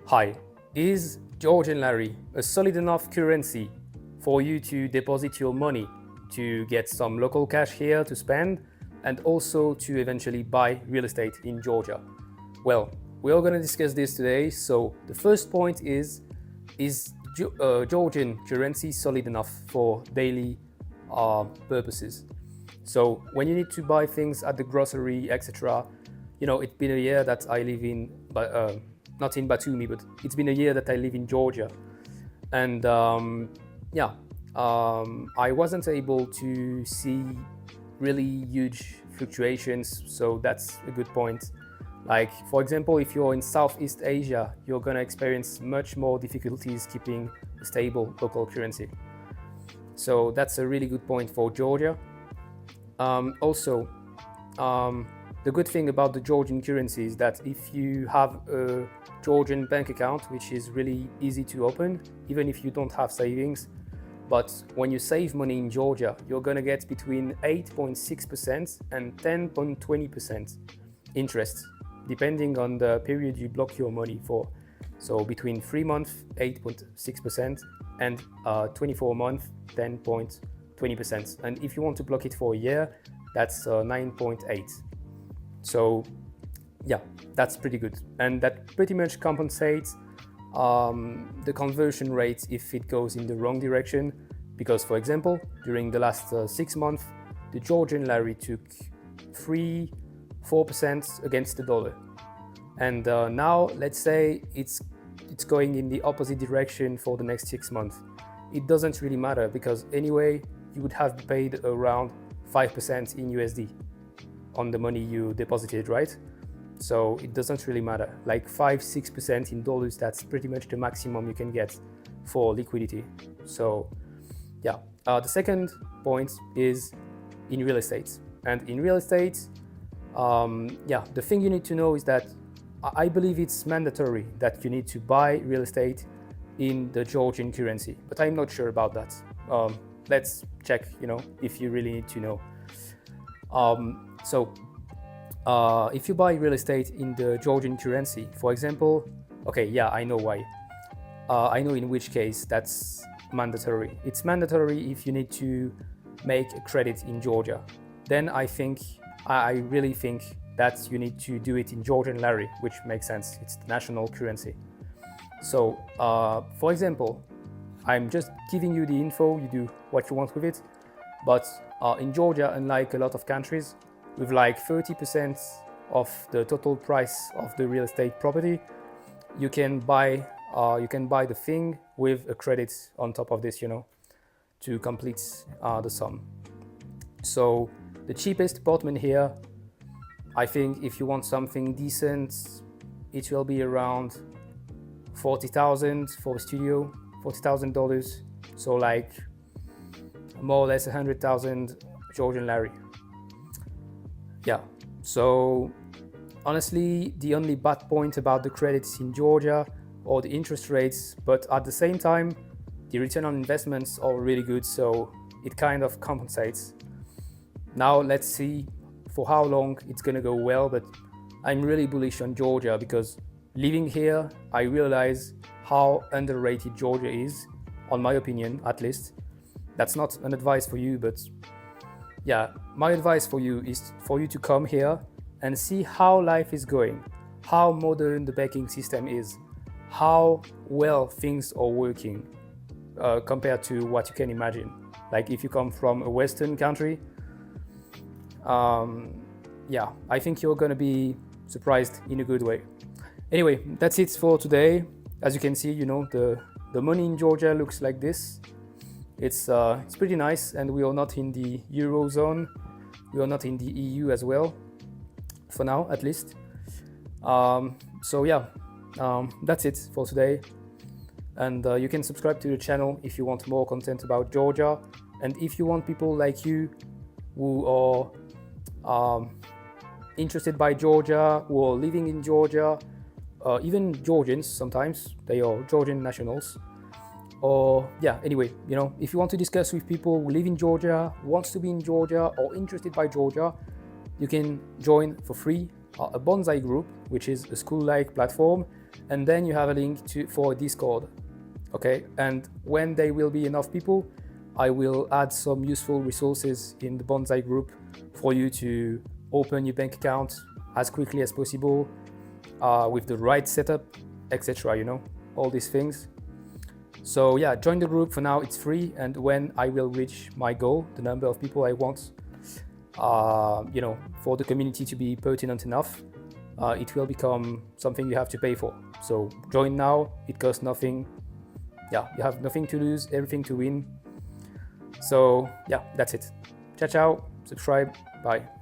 Hi, is Georgian Lari a solid enough currency for you to deposit your money to get some local cash here to spend and also to eventually buy real estate in Georgia? Well, we are going to discuss this today. So the first point is Georgian currency solid enough for daily purposes? So when you need to buy things at the grocery, etc., it's been a year that I live in, but not in Batumi, but it's been a year that I live in Georgia, and I wasn't able to see really huge fluctuations. So that's a good point. Like, for example, if you're in Southeast Asia, you're going to experience much more difficulties keeping a stable local currency. So that's a really good point for Georgia. The good thing about the Georgian currency is that if you have a Georgian bank account, which is really easy to open, even if you don't have savings, but when you save money in Georgia, you're going to get between 8.6% and 10.20% interest, depending on the period you block your money for. So between 3 months, 8.6%, and 24 months, 10.20%. And if you want to block it for a year, that's 9.8. So yeah, that's pretty good. And that pretty much compensates the conversion rate if it goes in the wrong direction. Because, for example, during the last 6 months, the Georgian Lari took 4% against the dollar. And now, let's say it's going in the opposite direction for the next 6 months. It doesn't really matter because anyway, you would have paid around 5% in USD on the money you deposited, right? So it doesn't really matter. Like 5-6% in dollars, that's pretty much the maximum you can get for liquidity. So yeah, the second point is in real estate. And in real estate, the thing you need to know is that I believe it's mandatory that you need to buy real estate in the Georgian currency, but I'm not sure about that. Let's check, if you really need to know. If you buy real estate in the Georgian currency, for example, I know why. I know in which case that's mandatory. It's mandatory if you need to make a credit in Georgia. Then I really think that you need to do it in Georgian Lari, which makes sense. It's the national currency. So, for example, I'm just giving you the info, you do what you want with it. But in Georgia, unlike a lot of countries, with like 30% of the total price of the real estate property, you can buy the thing with a credit on top of this, to complete the sum. So the cheapest apartment here, I think if you want something decent, it will be around $40,000 for a studio, $40,000. So like more or less 100,000 Georgian Lari. Yeah, so honestly, the only bad point about the credits in Georgia or the interest rates, but at the same time, the return on investments are really good, so it kind of compensates. Now let's see for how long it's gonna go well, but I'm really bullish on Georgia because living here, I realize how underrated Georgia is, on my opinion, at least. That's not an advice for you, but yeah, my advice for you is for you to come here and see how life is going, how modern the banking system is, how well things are working compared to what you can imagine. Like if you come from a Western country, I think you're gonna be surprised in a good way. Anyway, that's it for today. As you can see, the money in Georgia looks like this. It's pretty nice, and we are not in the Eurozone. We are not in the EU as well, for now at least. That's it for today. And you can subscribe to the channel if you want more content about Georgia. And if you want people like you who are interested by Georgia, who are living in Georgia, even Georgians sometimes, they are Georgian nationals. If you want to discuss with people who live in Georgia, wants to be in Georgia, or interested by Georgia, you can join for free a bonsai group, which is a school-like platform and then you have a link for Discord. Okay, and when there will be enough people, I will add some useful resources in the Bonsai group for you to open your bank account as quickly as possible, with the right setup, etc. You know, all these things. So yeah, join the group. For now it's free, and when I will reach my goal, the number of people I want, you know, for the community to be pertinent enough, it will become something you have to pay for. So join now, it costs nothing. Yeah, you have nothing to lose, everything to win. So yeah, that's it. Ciao, ciao, subscribe, bye.